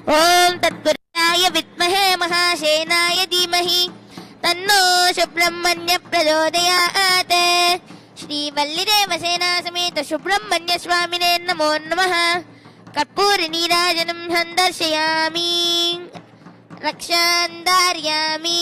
ओम तत्पुरुषाय विद्महे महासेनाय धीमहि तन्नो सुब्रह्मण्य प्रचोदयात्। श्री वल्लीदेव सेना समेत सुब्रह्मण्य स्वामिने नमो नमः। कर्पूर नीराजनं सन्दर्शयामि रक्षां धारयामि।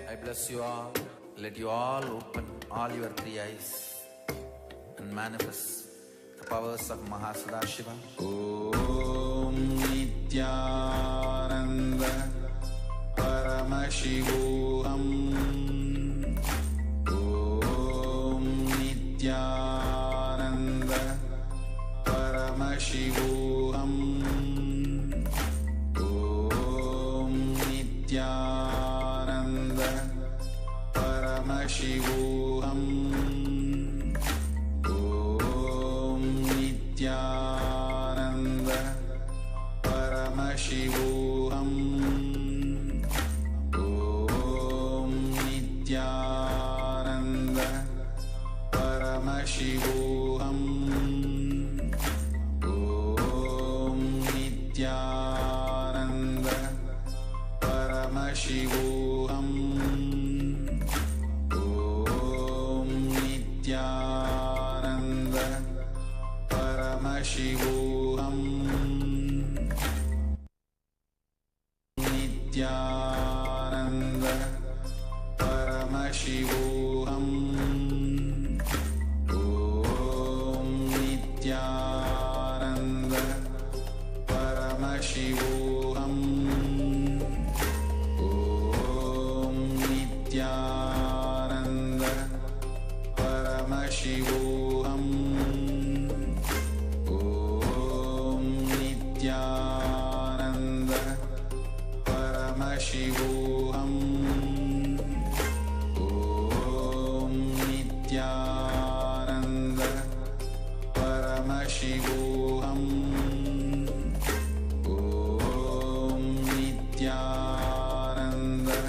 I bless you all. Let you all open all your three eyes and manifest the powers of Mahasadashiva. Om Nityananda Paramashivoham. Om Nityananda Paramashivoham. Om Nityananda Paramashivoham. Om Nityananda Paramashivoham. Om Nityananda Paramashivoham. Om Nityananda Paramashivoham. Om Nityananda Paramashivoham. Nityananda Paramashivoham. Om Nityananda Paramashivoham. Om Nityananda Paramashivoham. Om Nityananda Paramashivoham. Om Nityananda Paramashivoham. Om Nityananda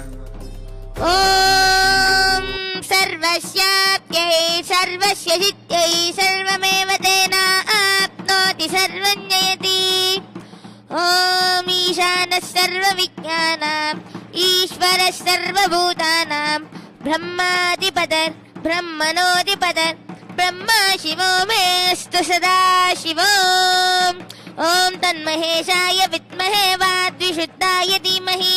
ओम सर्वस्याप्यै सर्वस्य सिद्ध्यै सर्वमेव तेनाप्नोति सर्वं जयति। ओम ईशानः सर्वविज्ञानाम् ईश्वरः सर्वभूतानां ब्रह्माधिपतिर् ब्रह्मणोऽधिपतिर् ब्रह्मा शिवो मेऽस्तु सदा शिवो। ओम तन्महेशाय विद्महे वाग्विशुद्धाय धीमहि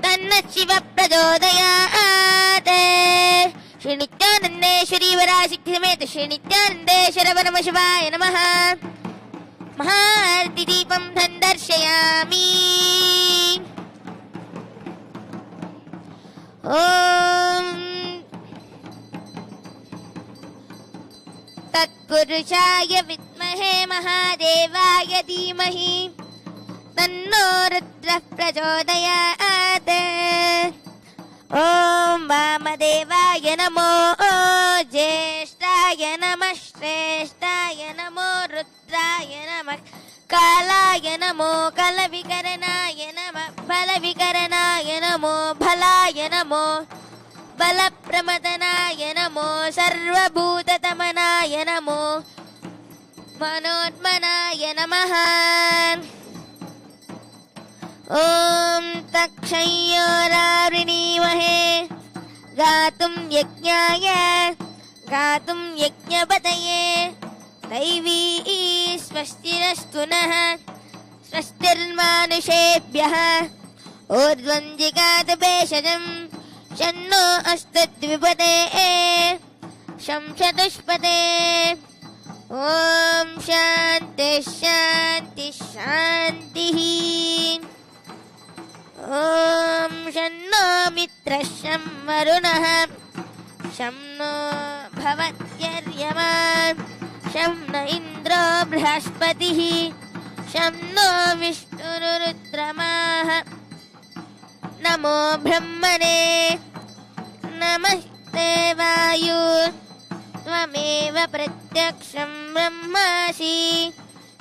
तन्नः शिवः प्रचोदयात्। श्री नित्यानन्देश्वरी वरासिद्धि समेत श्री नित्यानन्देश्वर परमशिवाय नमः। महाआरतिदीपं सन्दर्शयामि। ओम तत्पुरुषाय विद्महे महादेवाय धीमहि तन्नो रुद्रः प्रचोदयात्। ओम वामदेवाय नमो ज्येष्ठाय नमः श्रेष्ठाय नमो रुद्राय नमः कालाय नमो कलविकरणाय नमः बलविकरणाय नमो भलाय नमो बलप्रमदनाय नमो सर्वभूततमनाय नमो मनोन्मनाय नमः। ओम तक्षयोरावृणीमहे गातुं यज्ञाय गातुं यज्ञपतये दैवी स्वस्तिरस्तु नः स्वस्तिर्मानुषेभ्यः ऊर्ध्वं जिगात भेषजं शन्नो अस्तद्विपदे शं चतुष्पदे। ओम शांति शांति शांतिः। ओम शन्नो मित्रः शं वरुणः शं नो भवत्यर्यमा शं न इन्द्रो बृहस्पतिः शं नो विष्णुरुद्रमाः नमो ब्रह्मणे नमस्ते वायु त्वमेव प्रत्यक्षं ब्रह्मासि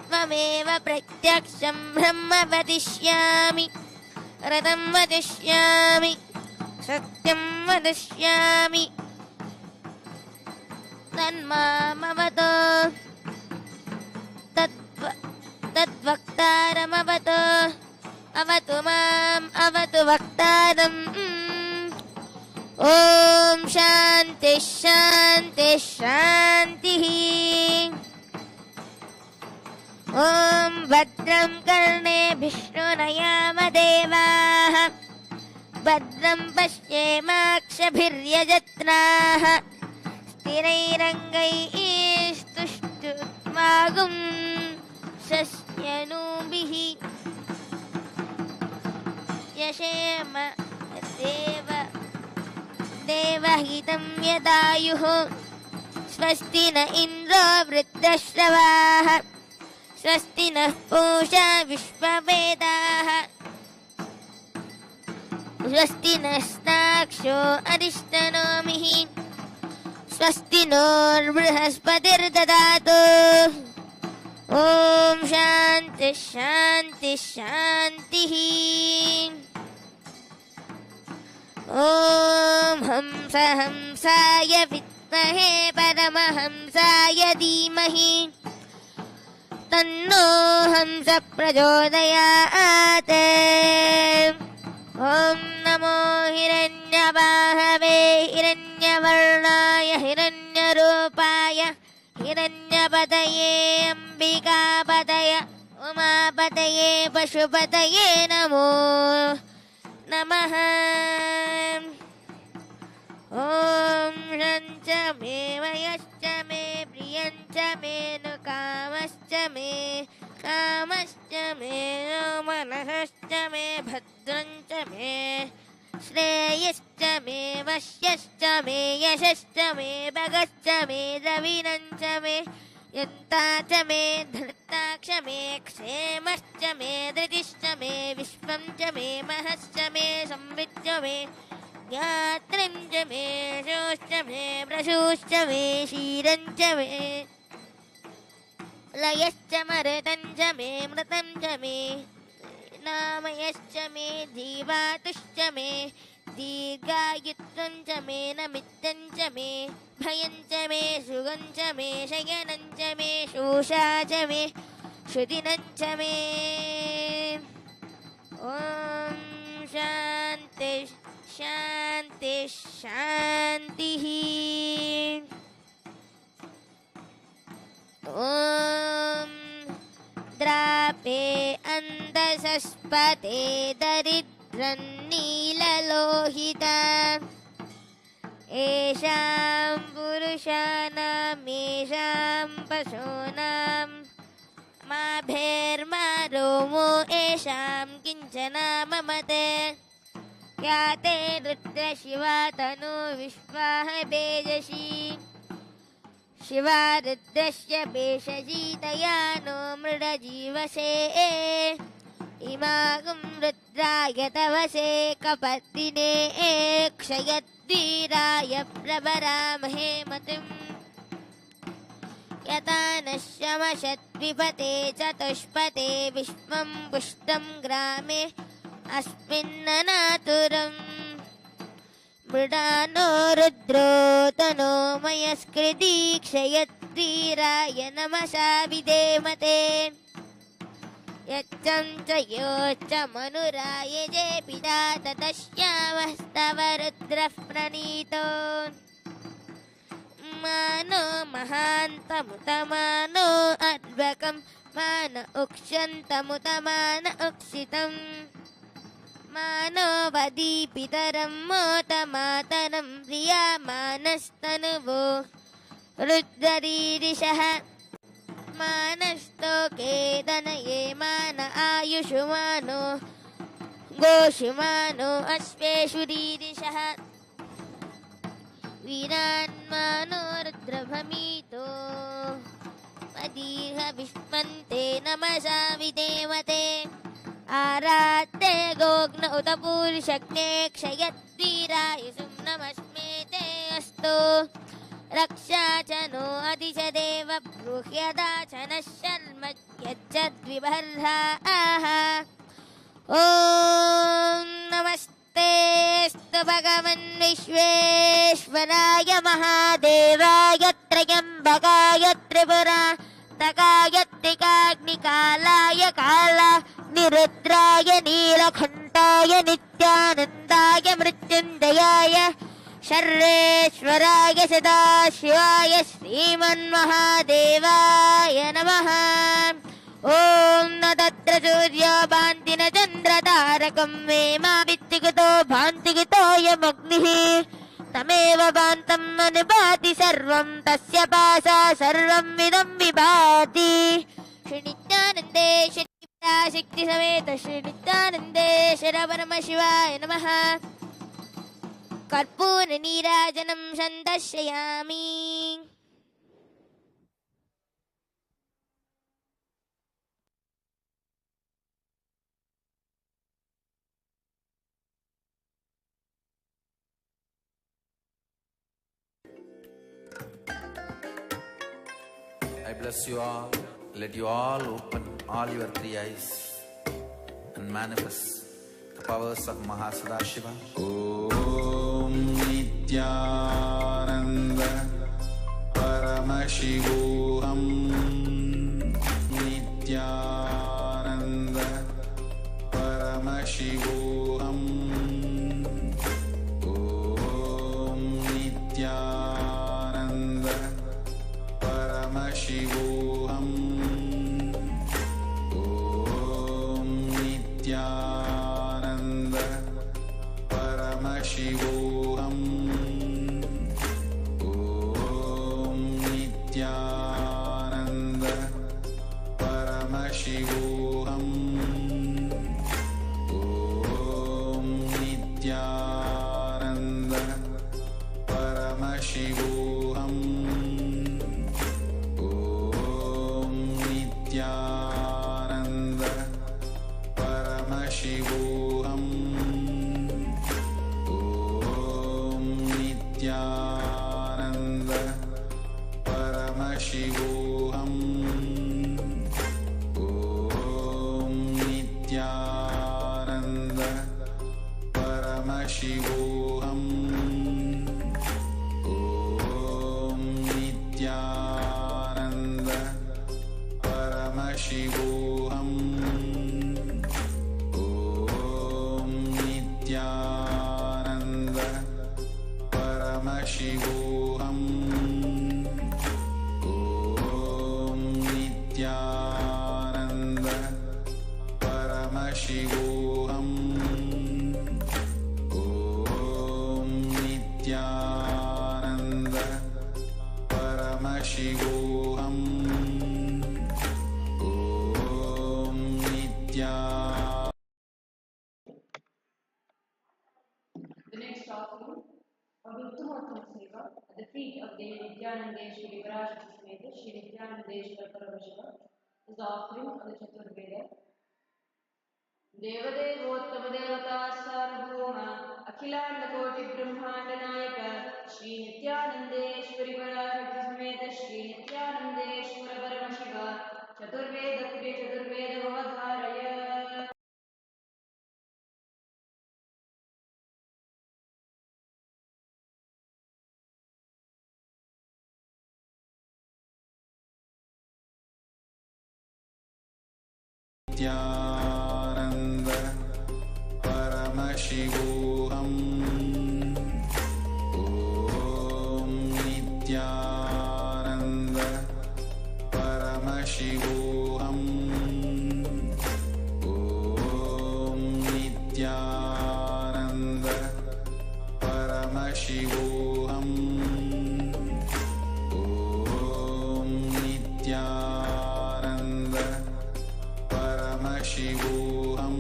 त्वमेव प्रत्यक्षं ब्रह्म वदिष्यामि रतं वदिष्यामि सत्यं वदिष्यामि तन्मामवतो तद्वक्तारमवतो अवतु माम् अवतु वक्तारम् ॐ शान्ति शान्ति शान्तिः ॐ भद्रं कर्णेभिः शृणुयामदेवाः भद्रं पश्येमाक्षभिर्यजत्राः स्थिरैरङ्गैस्तुष्टुवागुं शस्यनूभिः यशेम देवहितं यदायुः स्वस्ति न इन्द्रो वृद्धश्रवाः स्वस्ति नः पूषा विश्ववेदाः स्वस्ति नस्ताक्षो अरिष्टनोमिः स्वस्ति नोर्बृहस्पतिर्ददातु ॐ शान्ति शान्ति शान्तिः ॐ हंस हंसाय विद्महे परमहंसाय धीमहि तन्नो हंस प्रचोदयात् ॐ नमो हिरण्यबाहवे हिरण्यवर्णाय हिरण्यरूपाय हिरण्यपतये अम्बिकापतय उमापतये पशुपतये नमो नमः ॐ षञ्च मे वयश्च मे प्रियञ्च मे नु कामश्च मे कामश्च मे नो मनसश्च मे भद्रञ्च मे श्रेयश्च मे वश्यश्च मे यशश्च मे भगश्च मे द्रविणञ्च मे यन्ता च मे धृताक्ष मे क्षेमश्च मे धृतिश्च मे विश्वं च मे महश्च मे संविच्च मे ज्ञात्रिं च मे शोश्च मे प्रशूश्च मे क्षीरञ्च मे लयश्च मरतं च मे मृतं च मे नामयश्च मे जीवातुश्च मे दीर्घायुत्वं च मे नमित्तं च मे भयं च मे सुगं च मे शयनं च मे शोषा च मे श्रुतिनं च मे ॐ शान्ति शान्ति शान्तिः ॐ द्रापे अन्धसस्पते दरिद्रन्नीललोहिता येषां पुरुषाणामेषां पशूनां माभेर्मा रोमो येषां किञ्चन ममते या ते रुद्रशिवा तनु विश्वाः बेजसी शिवा रुद्रस्य भेषजीतया नो मृडजीवसे इमागुं रुद्राय तवसे कपत्तिने क्षयद्वीराय प्रभरामहे मतिम् यथा नश्यमशद्विपते चतुष्पते विश्वं पुष्टं ग्रामे अस्मिन्ननातुरम् मृडानो रुद्रो तनो मयस्कृती क्षयद्वीराय नमसा विधेमते यच्चं च योच्च मनुराय जे पिता ततश्यामस्तव रुद्रः प्रणीतो मानो महान्तमुतमानो अर्भकं मान उक्षन्तमुतमान उक्षितम् मानो वदीपितरं मोतमातरं प्रियामानस्तनुवो रुद्ररीरिषः मानस्तोके दनये मान आयुषुमानो गोषुमानो अश्वेषु रीरिषः वीरान्मानो रुद्रभमीतो मदीह विष्मन्ते नमसा विदेवते आरात्ते गोग्न उत पूर्षग्ने क्षयद्वीराय सुम्नमस्मेते अस्तु रक्षा च नो अधिश देव ब्रूह्यदा च नः शर्म यच्छद्विबर्हाः ॐ नमस्तेऽस्तु भगवन् विश्वेश्वराय महादेवाय त्र्यम्बकाय त्रिपुरान्तकाय त्रिकाग्निकालाय कालाग्निरुद्राय नीलकण्ठाय नित्यानन्दाय मृत्युञ्जयाय सर्वेश्वराय सदाशिवाय श्रीमन्महादेवाय नमः ॐ न तत्र सूर्यो भान्ति न चन्द्रतारकं मे मा वित्तिकुतो भान्तिकुतोऽयमग्निः तमेव भान्तम् अनुभाति सर्वं तस्य पासा सर्वम् इदं विभाति श्रीनित्यानन्दे शक्तिसमेत श्रीनित्यानन्देश्वर परमशिवाय नमः कर्पूरनीराजनं सन्दर्शयामि I bless you all. Let you all open all your three eyes and manifest the powers of Mahasadashiva. Om Nityananda Paramashivoham Nityananda Paramashivoham Om Nityananda Paramashivoham Om Nityananda Paramashivoham Om Nityananda Paramashivoham Om Nityananda Paramashivoham Om Nityananda Paramashivoham Om Nityananda Paramashivoham Om Nityananda Paramashivoham Om Nityananda Paramashivoham Om Nityananda Paramashivoham Om Nityananda Paramashivoham Om Nityananda Paramashivoham Om Nityananda. The next offering of Uttamottam Seva at the feet of Devi Nityanandeshwari Viraj Sameta Shri Nityanandeshwar Parameshiva is the offering of the Chaturveda. Devadevottama Devata Sarvabhauma Akhilanda Koti Brahmanda Nayaka Shri Nityanandeshwari Viraj Sameta Shri Nityanandeshwar Parameshiva Chaturveda Kriya Chaturveda Bhavadharaya. Nityananda Paramashivoham Om Nityananda Paramashivoham Om Nityananda Paramashivoham Om Nityananda Paramashivoham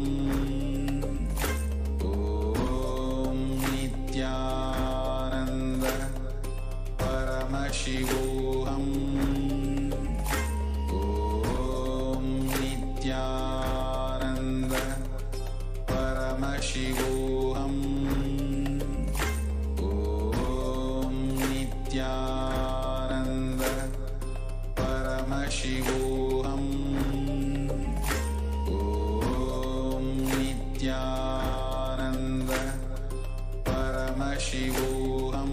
Om Nityananda Shivoham. Om Nityananda Paramashivoham. Om Nityananda Paramashivoham.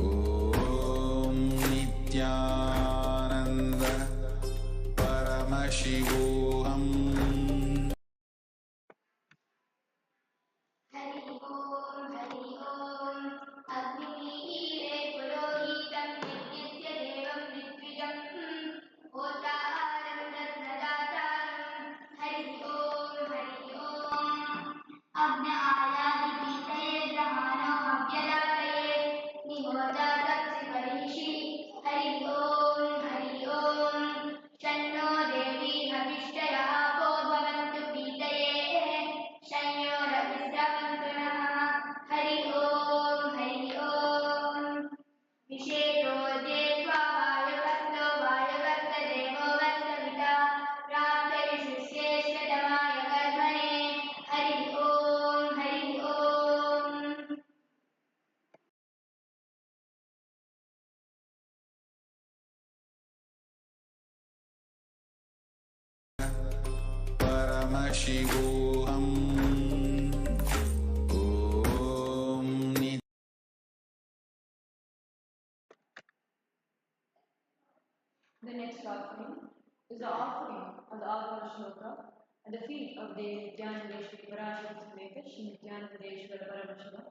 Om Nityananda Paramashivoham. Hari ओम अग्निमीरे पुरोहितं यज्ञस्य देवं ऋत्विजं होतारं रत्नदातारं हरि ओम अग्न आयादिपीतये ब्रह्मणो हव्यदातये निहोता सप्तर्षि हरि ओम शन्नो देवी हविष्टया आपो भवन्तु पीतये शंयोरभिस्रवन्तु नः हरि ओम विशेषो जेत्वा वायवस्तो वायवस्तदेवो वस्तविता प्राप्तयिषुश्रेष्ठतमाय कर्मणे हरि ओम Paramashivoham. The next offering is the offering of the Agama Shloka at the feet of Devi Nityanandeshwari Parashara Sameta Shri Nityanandeshwara Paramashiva.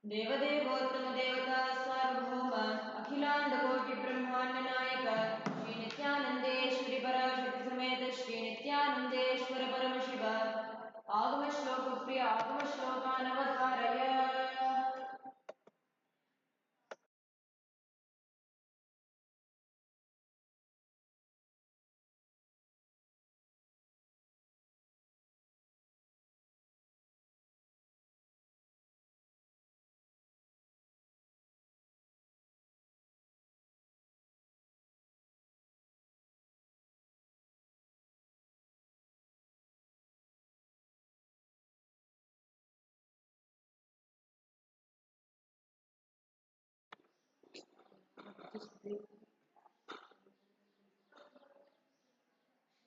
देवदेवोत्तम देवता सार्वभौम अखिलांड कोटि ब्रह्मांड नायक श्री नित्यानंदेश्वरी पराशक्ति समेत श्री नित्यानंदेश्वर परमशिव आगम श्लोक प्रिय आगम श्लोकानवधारय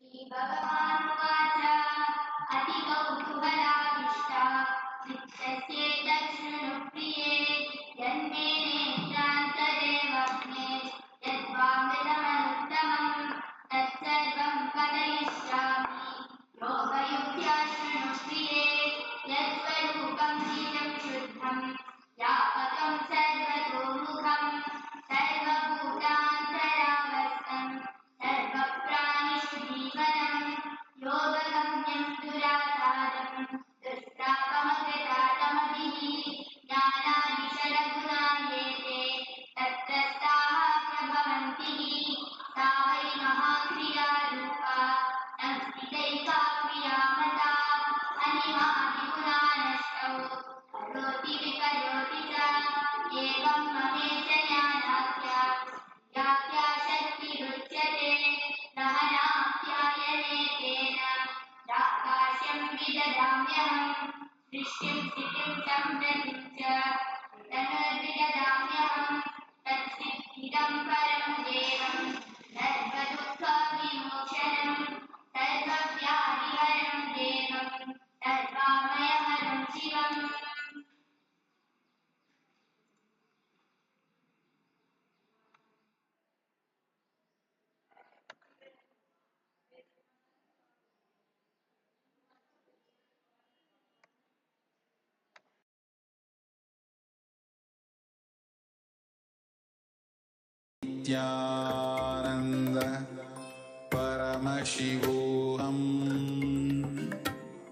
श्री भगवानुवाच अतिकौतूहलादिष्टा चित्तस्येतच्छृणुप्रिये यन्मे नेत्रान्तरे वह्ने यद्वामृतमनुत्तमं तत्सर्वं कथयिष्यामि योगयुक्त्या शृणुप्रिये यत्स्वरूपं निजं शुद्धं व्यापकं सर्वतोमुखं सर्वभूतान्तरावस्थं सर्वप्राणिषु जीवनं योगगम्यं दुरासारं दुष्प्रापमकृतातमभिः ज्ञानादिषडगुणायेते तत्रस्ताः प्रभवन्ति सा वै महाक्रिया रूपा संस्थितैका क्रियामता अनिमादिगुणा नष्टौ करोति विकरोति सा एवं महेश ज्ञानाख्या यात्या शक्तिरुच्यते दहनाप्यायने तेन दाकाश्यं विददाम्यहं सृष्टिं स्थितिं संहृतिं च तनुर्विददाम्यहं तत्सिद्धिदं परं देवं सर्वदुःखविमोचनं सर्वव्याधिहरं देवं सर्वामयहरं शिवम् Nityananda Paramashivoham.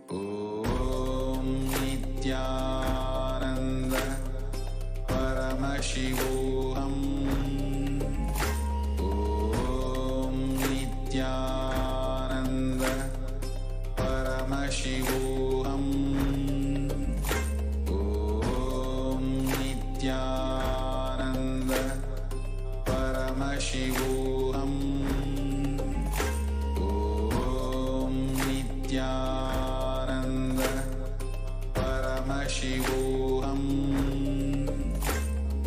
Om Nityananda Paramashivoham. Om Nityananda Paramashivoham. Om Nityananda Paramashivoham. Om Nityananda शिवोऽहम्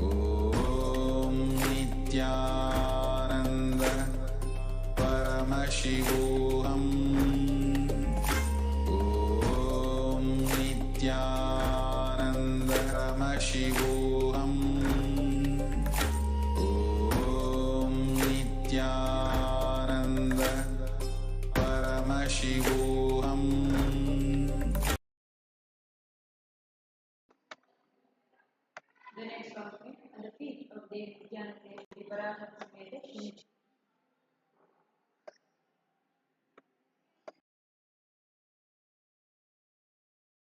ॐ नित्यानन्द परमशिवोऽहम् ॐ नित्यानन्द परमशिवोऽहम् ॐ नित्यानन्द परमशिवोऽहम्. The next offering at the feet of Devi Nityanandeshwari Paramahansa Sameta Shri.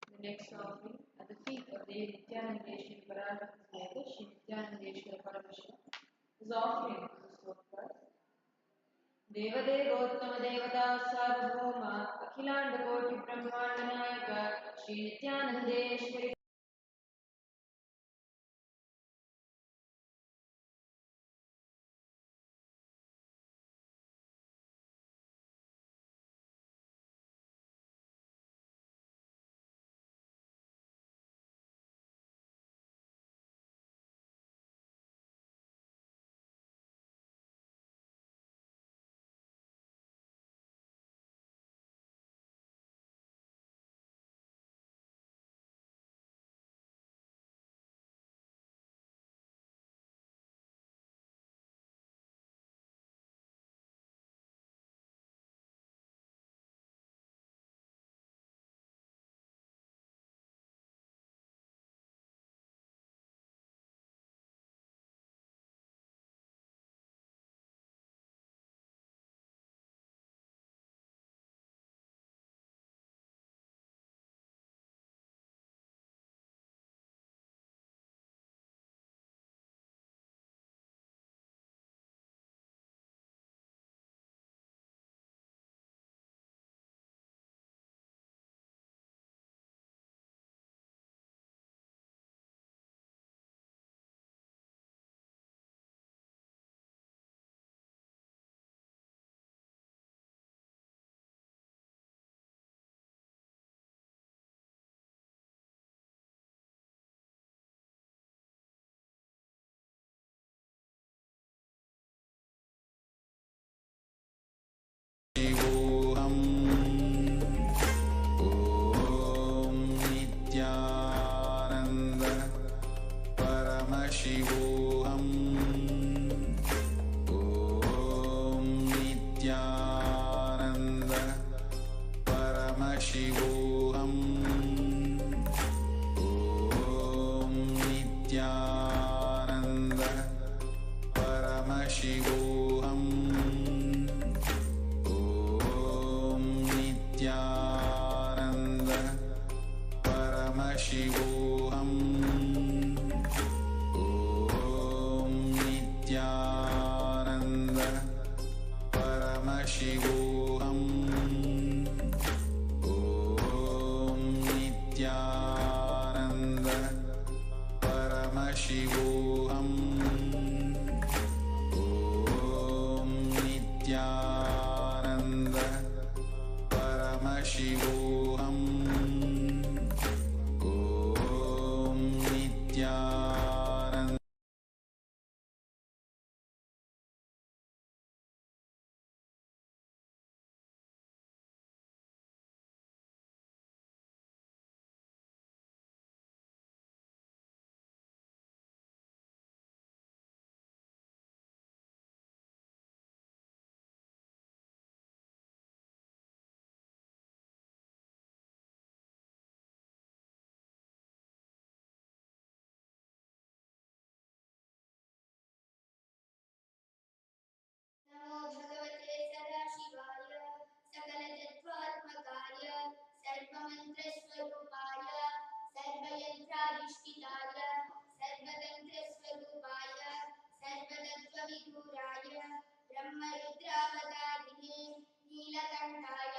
The next offering at the feet of Devi Nityanandeshwari Paramahansa Sameta Shri Nityanandeshwari Parameshwar is offering to the Slokas. देवदेवोत्तम देवता सार्वभौम अखिलांड कोटि ब्रह्मांड नायक श्री नित्यानंदेश्वरी नमो भगवते सदाशिवाय सकलतत्त्वात्मकाय सर्वमन्त्रस्वरूपाय सर्वयन्त्राधिष्ठिताय सर्वतन्त्रस्वरूपाय सर्वतत्त्वविदूराय ब्रह्मरुद्रावतारिणे नीलकण्ठाय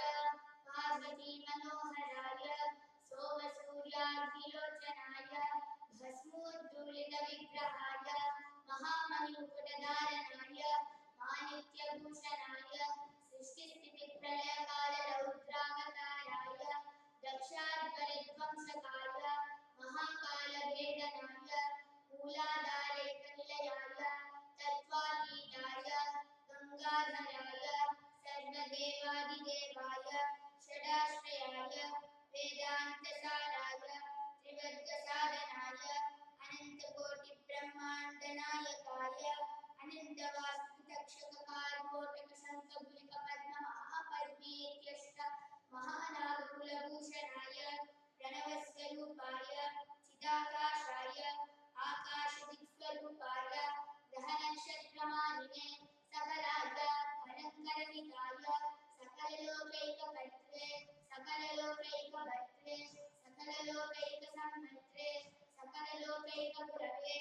पार्वतीमनोहराय सोमसूर्याग्निलोचनाय भस्मोद्धूलितविग्रहाय महामणिमुकुटधारणाय माणिक्यभूषणाय सृष्टिस्थितिप्रलयकालरौद्रावताराय दक्षाध्वरध्वंसकाय कालभेदनाय मूलाधारेकनिलयाय तत्त्वातीताय गङ्गाधराय सर्वदेवादिदेवाय षडाश्रयाय वेदान्तसाराय त्रिवर्गसाधनाय अनन्तकोटिब्रह्माण्डनायकाय अनन्तवास्तुतक्षककार्कोटकशङ्खपुलिकपद्ममहापर्वीत्यष्ट महानागकुलभूषणाय प्रणवस्वरूपाय चिदाकाशाय आकाशदिक्स्वरूपाय ग्रहनक्षत्रमालिने सकलाय अलङ्करहिताय सकललोकैककर्त्रे सकललोकैकभर्त्रे सकललोकैकसंहर्त्रे सकललोकैकगुरवे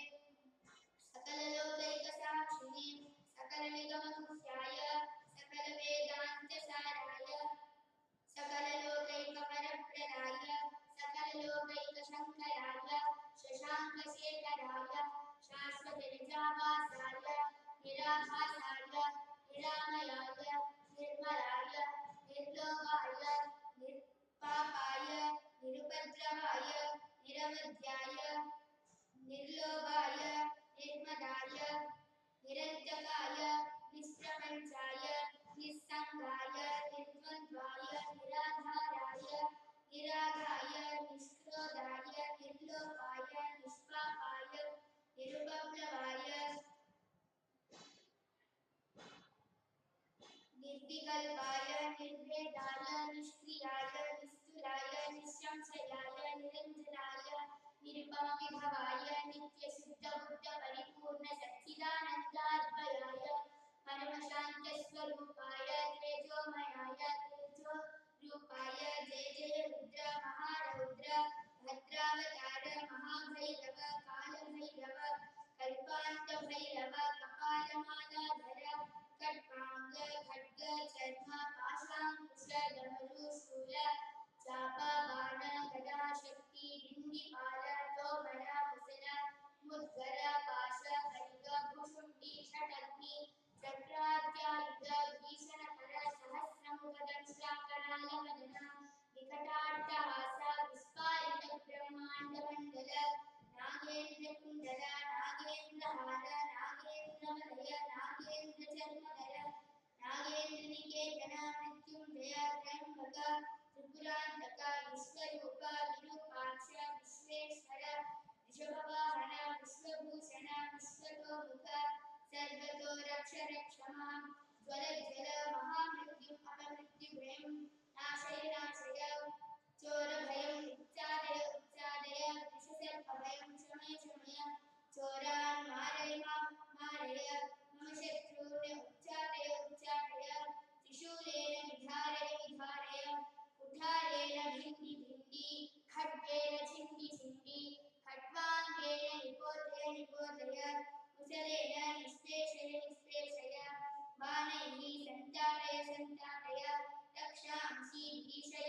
सकललोकैकसाक्षिणे सकलनिगमगुह्याय सकलवेदान्तसाराय सकललोकैकपरप्रदाय सकललोकैकशङ्कराय शशाङ्कशेखराय शाश्वतनिजाभासाय निराभासाय निरामयाय निर्मलाय निर्लोभाय निर्पापाय निरुपद्रवाय निरवध्याय निर्लोभाय निर्मदाय निरञ्जकाय निष्प्रपञ्चाय निस्सङ्गाय निर्द्वन्द्वाय निराधाराय निरागाय निष्क्रोधाय निर्लोभाय निष्पापाय निरुपप्लवाय निर्विकल्पाय निर्भेदाय निष्क्रियाय निस्तुलाय निःशंशयाय निरञ्जनाय निरुपमविभवाय नित्यशुद्धबुद्धपरिपूर्ण सच्चिदानन्दाद्वयाय परमशान्तस्वरूपाय तेजोमयाय तेजोरूपाय जय जय रुद्र महारौद्र भद्रावतार महाभैरव कालभैरव कल्पान्तभैरव कपालमालाधर खड्गांग खड्ग चर्म पाशांकुश डमरू शूल चापा बाण गदा शक्ति डिंडिपाल तोमर मुसल मुद्गर पाश खड्ग भुषुंडी षडग्नि चक्राद्यायुध भीषणकर सहस्रमुखदंष्ट्राकराल मदन विकटाट्टहास विस्फारित ब्रह्माण्डमण्डल नागेन्द्र कुंडल नागेन्द्रहार नागेन्द्रमलय नागेन्द्र चर्मधर नागेन्द्र निकेतन मृत्युंजय त्र्यंबक त्रिपुरांतक विश्वरूप विरूपाक्ष विश्वेश्वर ऋषभवाहन विश्वभूषण विश्वतोमुख सर्वतो रक्ष रक्ष मां ज्वल ज्वल महामृत्युं अपमृत्युभयं नाशय नाशय चोरभयं उच्चादय उच्चादय विषसर्पभयं शमय शमय चोरान् मारय मारय मम शत्रून् उच्चादय उच्चादय त्रिशूलेन विधारय विधारय कुठारेण भिन्डि भिन्डि खड्गेन छिन्डि छिन्डि खड्वाङ्गेन निपोतय निपोतय कुशलेन निष्पेषय निष्पेषय बाणैः सन्ताडय सन्ताडय रक्षांसि भीषय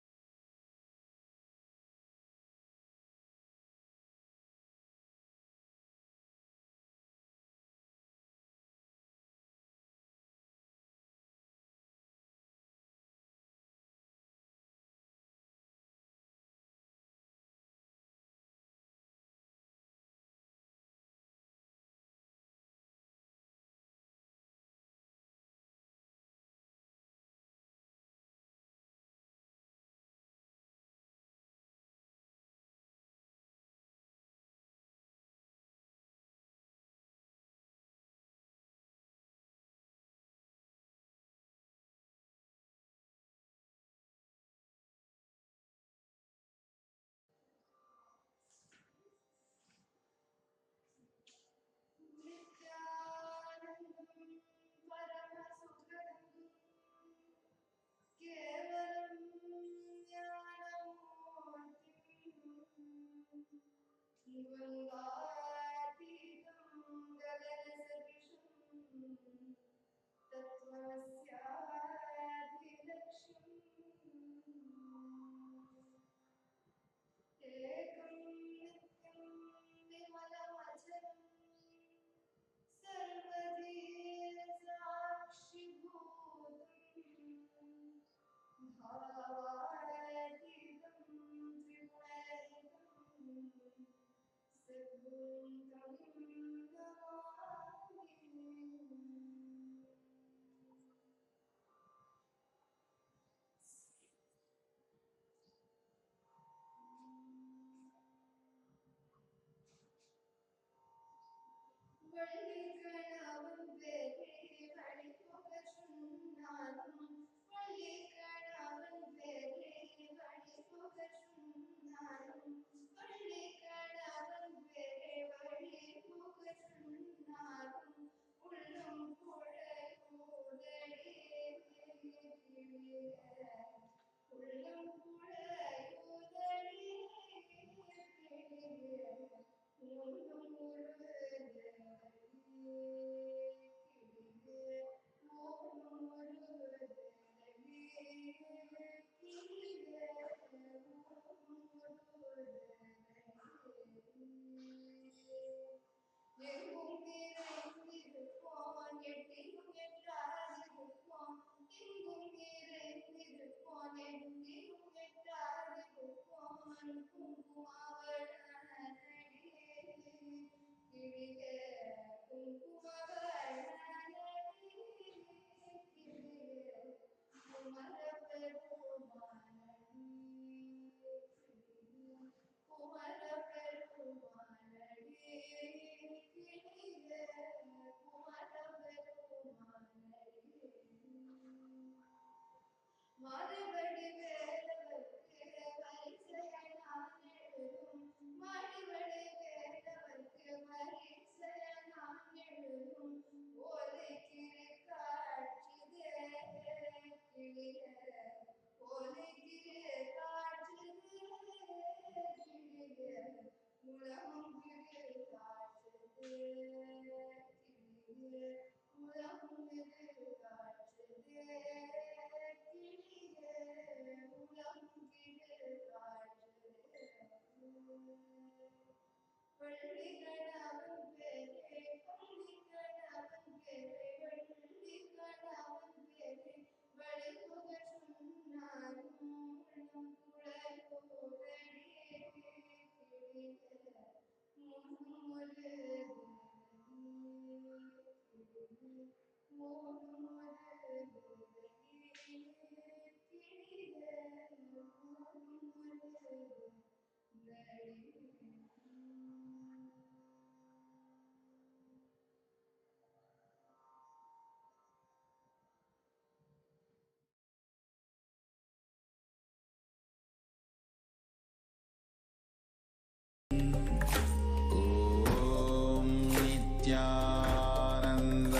नित्यानन्द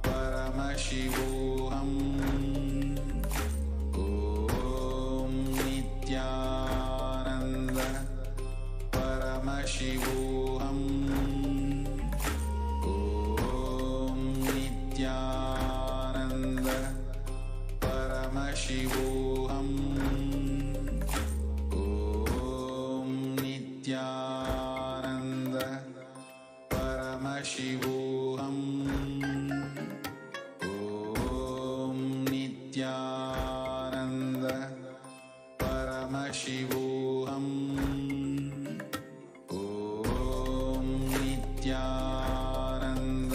परमशिवोऽहम् ॐ नित्यानन्द परमशिवोऽहम् ॐ नित्यानन्द परमशिवोऽहम् ॐ नित्यानन्द परमशिवोऽहम् ॐ नित्यानन्द परमशिवोऽहम् ॐ नित्यानन्द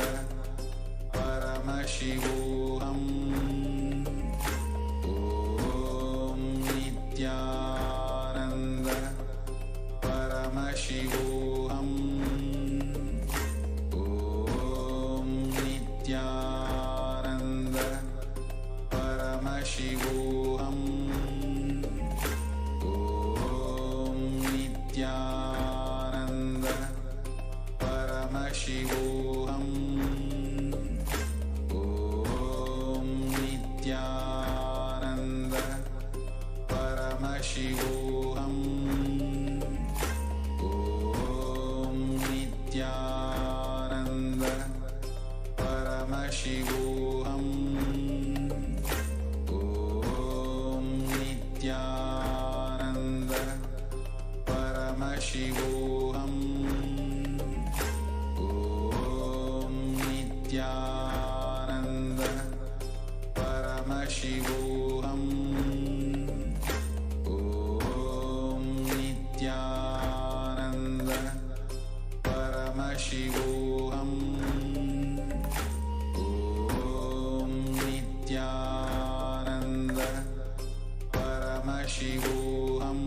परमशिवोऽहम् ॐ नित्यानन्द परमशिवोऽहम् नित्यानन्द परमशिवोऽहम् ॐ नित्यानन्द परमशिवोऽहम् ॐ नित्यानन्द परमशिवोऽहम् ॐ शिवोऽहम् ॐ नित्यानन्द परमशिवोऽहम् ॐ नित्यानन्द परमशिवोऽहम्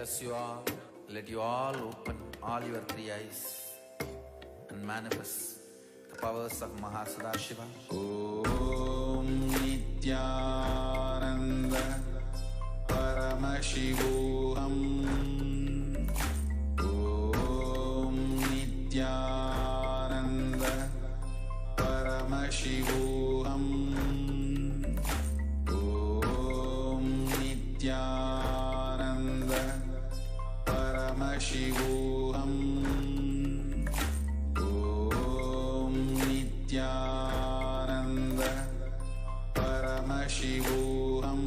bless you all. Let you all open all your three eyes and manifest the powers of Mahasada Shiva. Om Nityananda Paramashivoham. Om Nityananda Paramashivoham. Om Nityananda Paramashivoham. Om Nityananda Paramashivoham.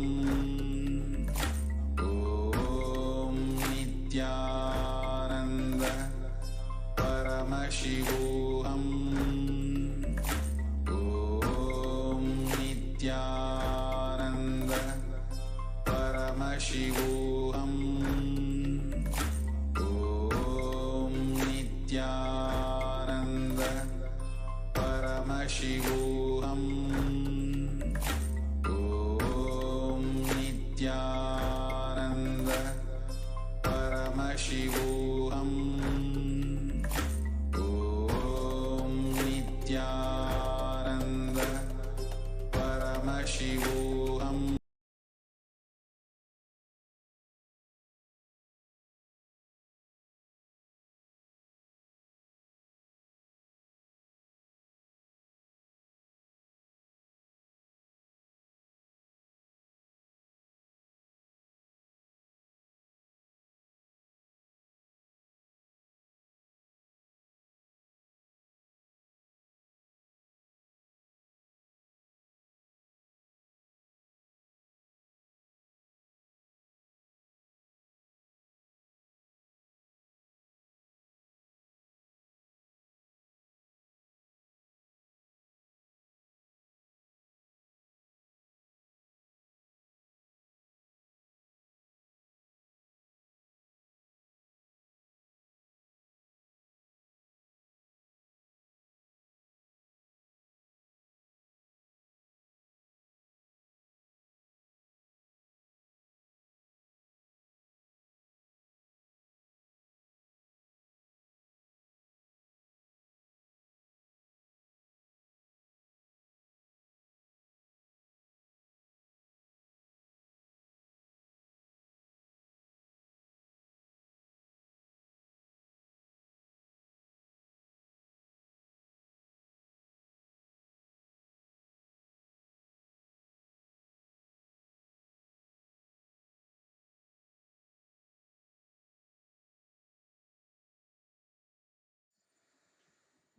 Om Nityananda Paramashivoham. Om Nityananda Paramashivoham. Om Nityananda Paramashivoham. Om Nityananda Paramashivoham. Om Nityananda Paramashivoham.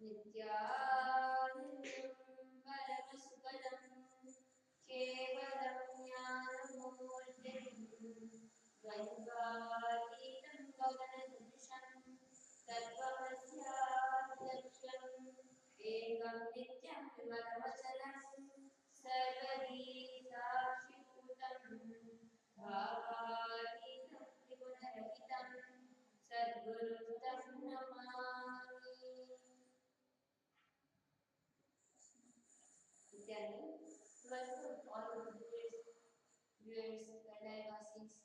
नित्यानन्दं परमसुखदं केवलं ज्ञानमूर्तिं द्वैतातीतं गगनसदृशं सर्वमस्यादिलक्ष्यम् एकं नित्यं विमलमचलं सर्वदी साक्षिभूतं भावातीतं त्रिगुणरहितं सद्गुरुं तं Namami. Vidyarthi, welcome to all of the viewers, Kailayasis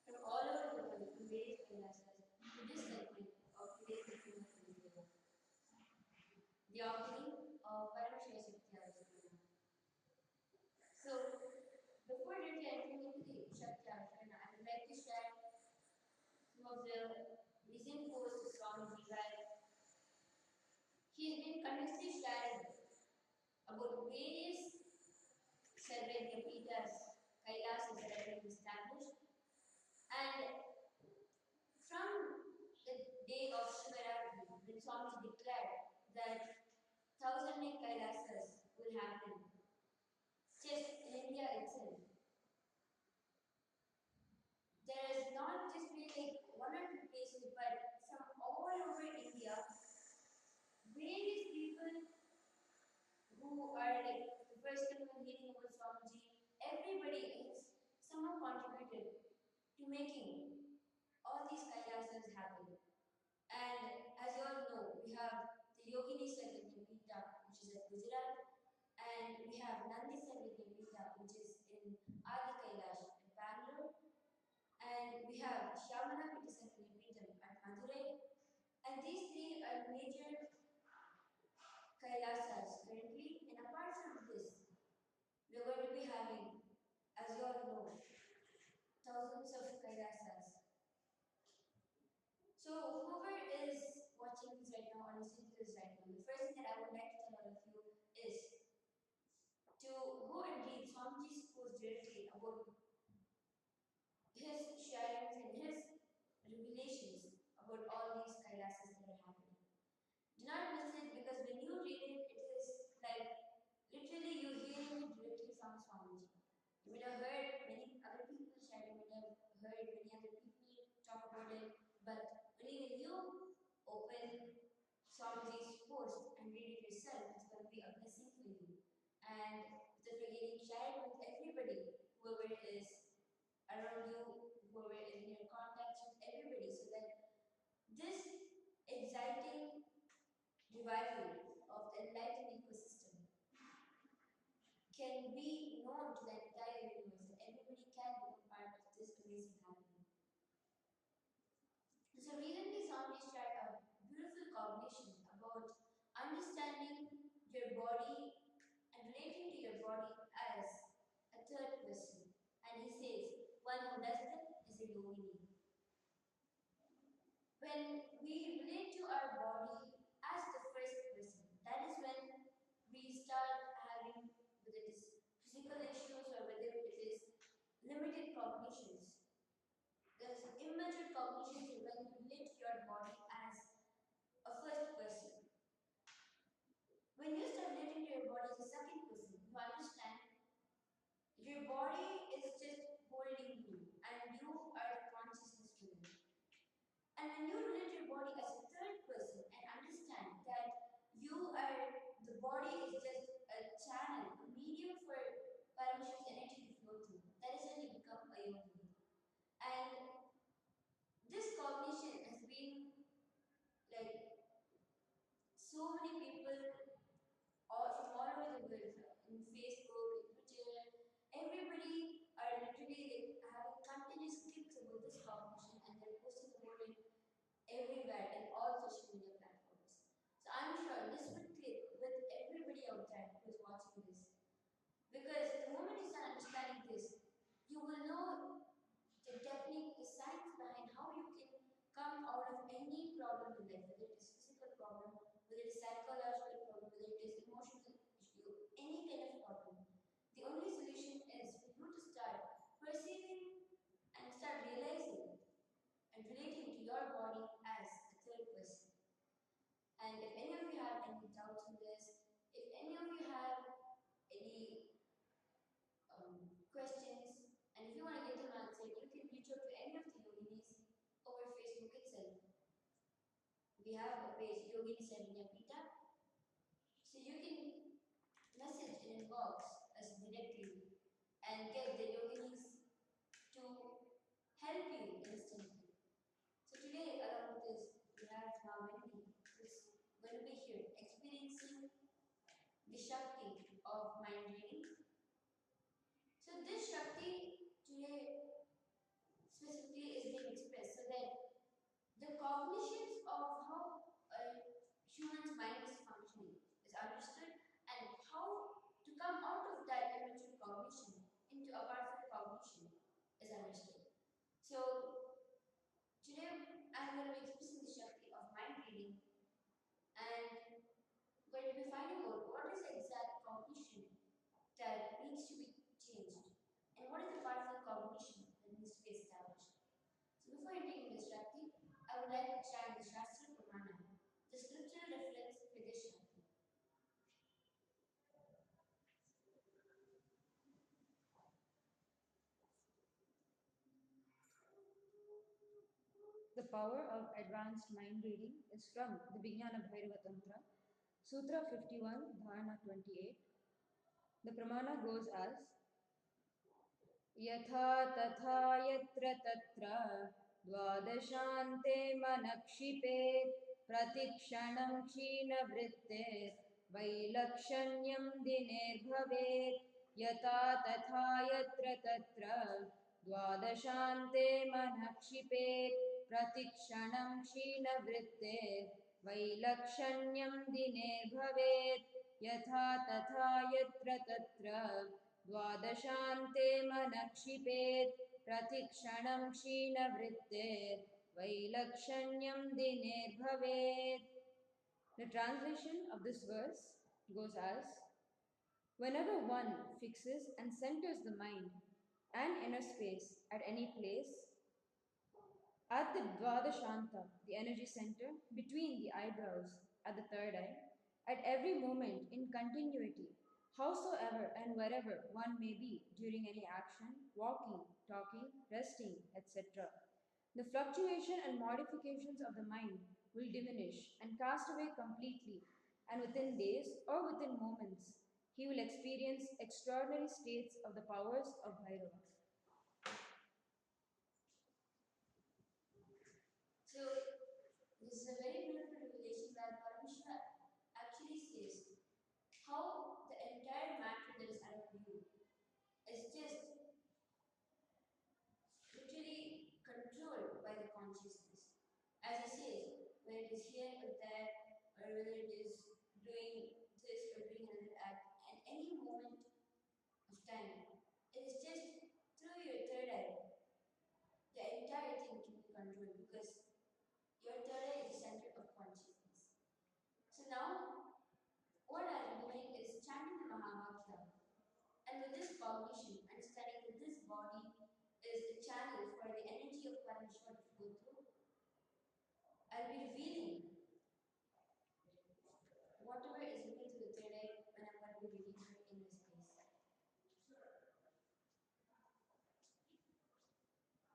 from all over the world, from various Kailasas, to this segment of today's Shakti video, the offering of Paramashya Shakti. So, before directly entering into the Shakti Archana, I would like to share some of the recent posts of Swamiji where he has been continuously sharing about various Sarvadya Pitas, Kailasas that have been established, and from the day of Shivaratri, when Swamiji declared that 1,000 Kailasas will happen just in India itself, there has not just been like one or two places, but from all over India, various people who are like the first people meeting about Swamiji, everybody else somehow contributed to making all these Kailasas happen. And as you all know, we have the Yogini Sarvadya Pita, which is at Gujarat, and we have Nandi Sarvadya Pita, which is in Adi Kailash in Bangalore, and we have focus right now. The first thing that I would like to tell all of you is to go and read Swamiji's post directly about his sharings and his revelations about all these kailasas that are happening. Do not miss it, because when you read it, it is like literally you hearing it directly from Swamiji. You would have heard many other people sharing, you would have heard many other people talk about it, but only when you open Swamiji's post and read it yourself, it's going to be a blessing for you. And without forgetting, share it with everybody, whoever is around you, whoever is in your contacts with everybody, so that this exciting revival of the enlightened ecosystem can be known to the entire universe, and everybody can become part of this amazing happening. So recently Swami shared a beautiful cognition about understanding your body and relating to your body as a third person. And he says, one who does that is a yogini. When we relate to our body as the first person, that is when we start having, whether it is physical issues or whether it is limited cognitions. There's immature cognitions when you relate to your body as a first person. When you start relating to your body as a second person, you understand your body is just holding you and you are the consciousness to it. And when you relate your body as a third person and understand that the body is just a channel, a medium for Paramashiva's energy to flow through, that is when you become a yogi. And this cognition has been like so many people from all over the world, in Facebook, in Twitter, everybody are literally like having continuous clips about this cognition, and they're posting about it everywhere in all social media platforms. So I'm sure this would click with everybody out there who is watching this. Because the moment you start understanding this, you will know the technique, the science behind how you can come out of any problem in life, whether it is physical problem, whether it is psychological problem, whether it is emotional issue, any kind of problem. The only solution is for you to start perceiving and start realizing and relating to your body as a third person. And if any of you have any doubts on this, if any of you have any questions, and if you want to get them answered, you can reach out to any of the yoginis over Facebook itself. We have a page, Yogini Saranya Pita. So you can message and inbox us directly and get the yoginis to help you instantly. So today, along with this, we have now Wendy, who's going to be here experiencing the Shakti of mind reading. So this Shakti today specifically is being expressed so that the cognitions of how a human's mind is functioning is understood, and how to come out of that immature cognition into a powerful cognition is understood. So today I'm going to be expressing the Shakti of mind reading, and going to be finding out what is the exact cognition that needs to be changed, and what is the powerful cognition that needs to be established. So before entering this Shakti, I would like to chant the Shastra Pramana, the scriptural reference for this Shakti. The power of advanced mind reading is from the Vijnana Bhairava Tantra, Sutra 51, Dharana 28. The Pramana goes as Yatha tatha yatra tatra dvadashanте manakshipet pratikshanam kshina vrittir vailakshanyam diner bhavet yatha tatha yatra tatra dvadashanте manakshipet pratikshanam kshina vrittir vailakshanyam diner bhavet yatha tatha yatra tatra द्वादशान्ते मनक्षिपेत् प्रतिक्षणं क्षीणवृत्तेर् वैलक्षण्यं दिनेर्भवेत्. The translation of this verse goes as, whenever one fixes and centers the mind and inner space at any place, at the Dvadashanta, the energy center, between the eyebrows, at the third eye, at every moment in continuity, howsoever and wherever one may be during any action, walking, talking, resting, etc., the fluctuation and modifications of the mind will diminish and cast away completely, and within days or within moments, he will experience extraordinary states of the powers of Bhairava. So, this is a very beautiful revelation where Parameshwar actually says how the entire matter that is around you is just literally controlled by the consciousness. As he says, whether it is here or there, or whether it is doing this or doing another act, at any moment of time, it is just through your third eye, the entire thing can be controlled because your third eye is the center of consciousness. So now, what I'm doing is chanting the Mahavakya. And with this cognition, understanding that this body is the channel for the energy of Parameshwar to go through, I'll be revealing whatever is moving through the third eye when I'm going to be revealing it in this space.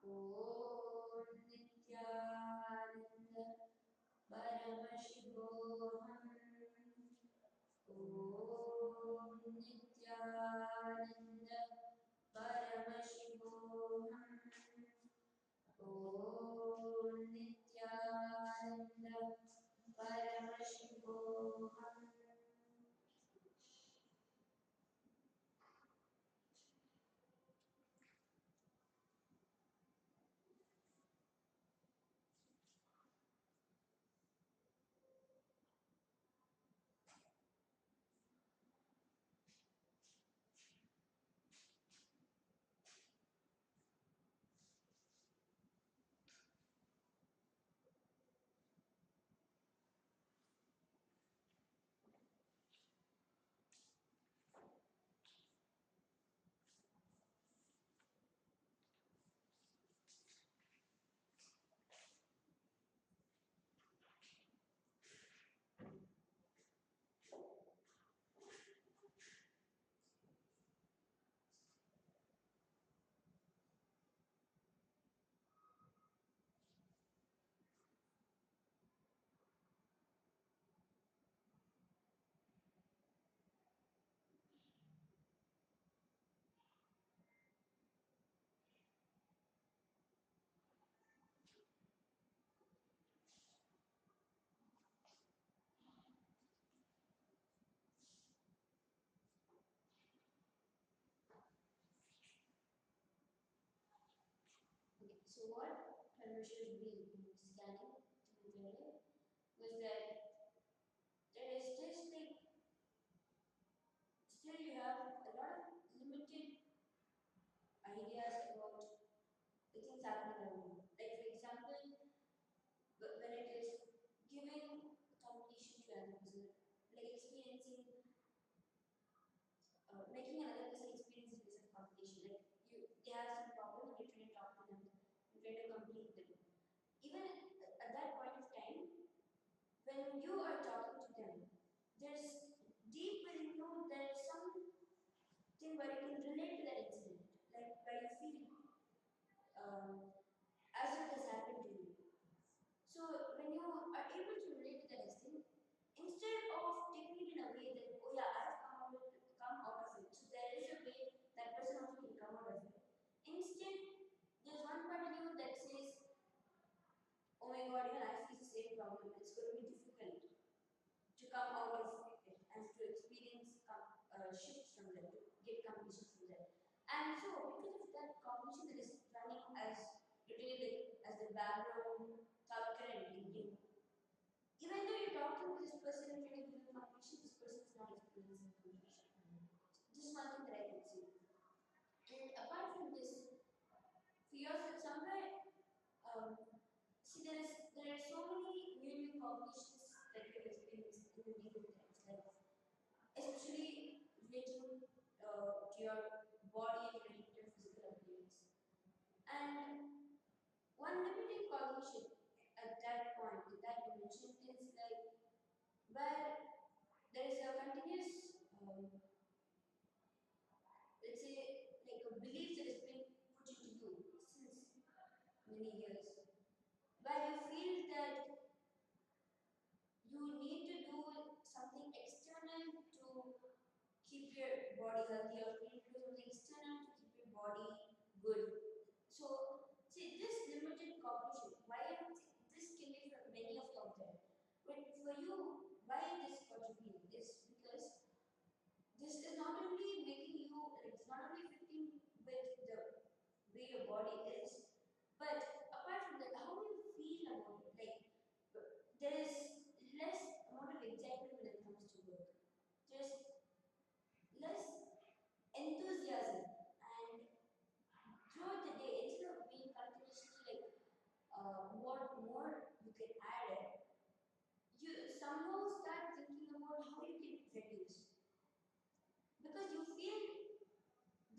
Om Nityananda Paramashivoham. Om Nityananda Paramashivoham. Om Nityananda Paramashivoham. Okay, so what Parameshwar is doing in scanning to the third eye was that there is just like still you have a lot of limited ideas about the things happening around you. Like for example, when it is giving competition to another person, like experiencing, making another person experience this of competition. Like they have some problem, and you try to talk to them, you try to compete with them. Even at that point of time, when you are talking to them, there's deep within you, there's something where you can relate to that incident, like where you feel as if this happened to you. So when you are able to relate to that incident, instead of taking it in a way that, oh yeah, I've come out of it, so there is a way that person also can come out of it. Instead, there's one part of you that says, oh my god, even I face the same problem, it's going to be difficult to come out of it and to experience shifts from there, to get cognition from there. And so, because of that cognition that is running as literally like as the background thought current in you, even though you're talking to this person and trying to give them cognition, this person is not experiencing cognition. This is one thing that I can see. And apart from this, for yourself, somewhere, see, there are so many new cognitions that you've experienced many years, where you feel that you need to do something external to keep your body healthy, or you need to do something external to keep your body good. So, see, this limited cognition, why this can be for many of you out there, but for you, why this got to be is because this is not only making you, it's not only fitting with the way your body is, but apart from that, how you feel about it. Like, there is less amount of excitement when it comes to work. There's less enthusiasm, and throughout the day, instead of being continuously like, what more you can add it, you somehow start thinking about how you can reduce, because you feel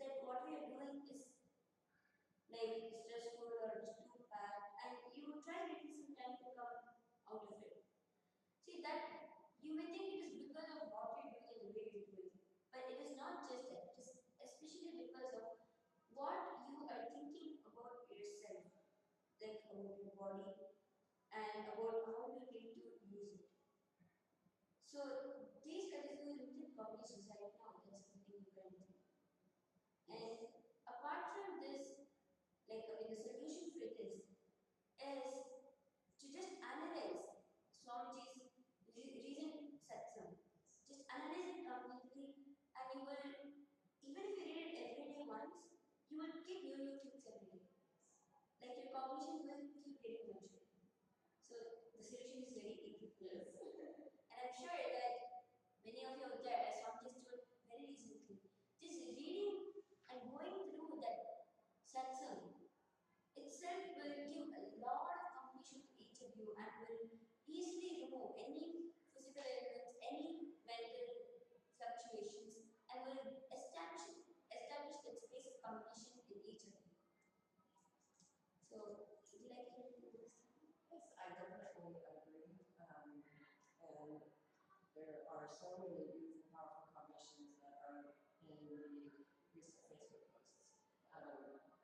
that what we are doing is like stressful or it's too bad, and you try getting some time to come out of it. See, that you may think it is because of what you're doing and the way you're doing, but it is not just that. It is especially because of what you are thinking about yourself, like about your body and about how you're going to use it. So these are the few limited cognitions right now that's keeping you currently. And apart from this, like the solution for this is to just analyze Swamiji's recent satsang. Just analyze it completely, and you will, even if you read it every day once, you will get new things every day. Like your cognition will keep getting matured. So the solution is very easy. And I'm sure that many of you out there, as Swamiji told very recently, just reading and going through that satsang itself will give a lot of completion to each of you, and will easily remove any physical ailments, any mental fluctuations, and will establish that space of completion in each of you. So, would you like to do this? Yes, I definitely agree. And there are so many beautiful, powerful cognitions that are in the recent Facebook posts. I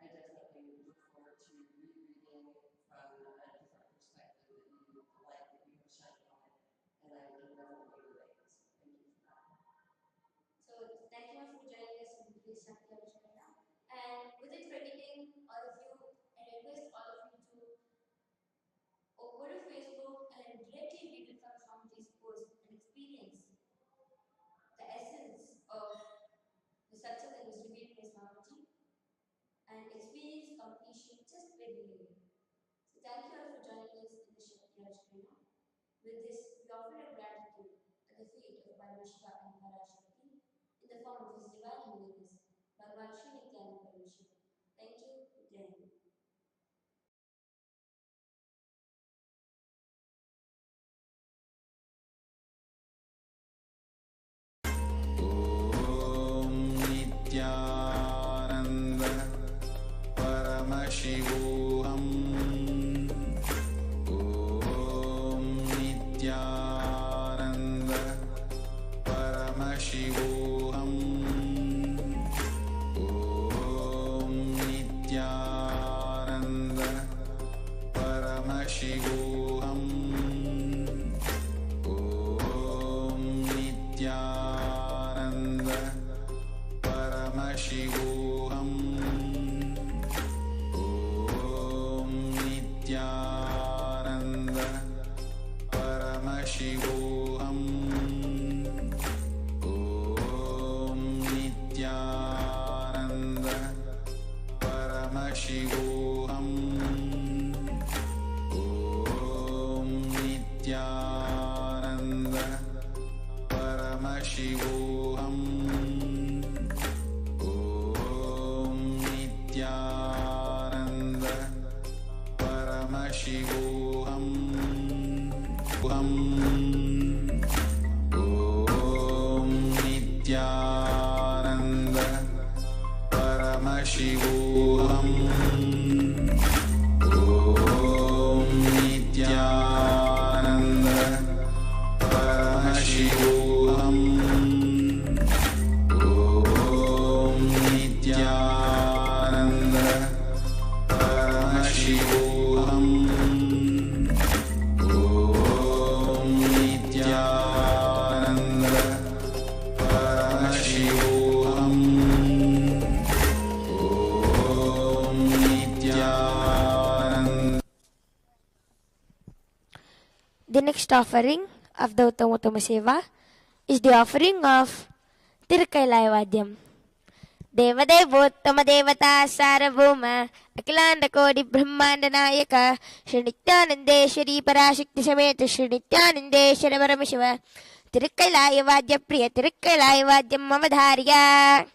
definitely look forward to rereading from a different perspective that you like, that you have shined on it, and I can definitely relate. Thank you for that. So, thank you much for joining us in today's Shakti right now. And without forgetting all of you, and request all of you to go to Facebook and directly read it from Swamiji's post and experience the essence of the satsang that was revealed by Swamiji, and experience completion just by reading it. So thank you all for joining us in the Shakti Rajkriyana. With this, we offer our gratitude at the feet of Parmeshwar and Parashakti in the form of His Divine Holiness, Bhagavan Sri Nityananda Parmeshwar. Thank you. Jai Hind. Nityanand परमशिवोऽहम् ॐ नित्यानन्द परमशिवोऽहम् ॐ नित्यानन्द परमशिवोऽहम् ॐ नित्यानन्द परमशिवोऽहम् ॐ नित्यानन्द परमशिवोऽहम् ॐ नित्यानन्द परमशिवोऽहम् ॐ नित्यानन्द परमशिवोऽहम् नित्यानन्द परमशिवोऽहम् ॐ नित्यानन्द परमशिवोऽहम् ॐ नित्यानन्द परमशिवोऽहम् ॐ नित्यानन्द परमशिवोऽहम् The next offering of the Uttama Seva is the offering of Tirukailaiyavadyam. Devadevottama Devata Sarvabhauma Akilanda Kodi Brahmanda Nayaka Shri Nityanandeshwari Parashakti Sameta Shri Nityanandeshwara Parameshiva Tirukailaiyavadya Priya Tirukailaiyavadyam Mamadharya.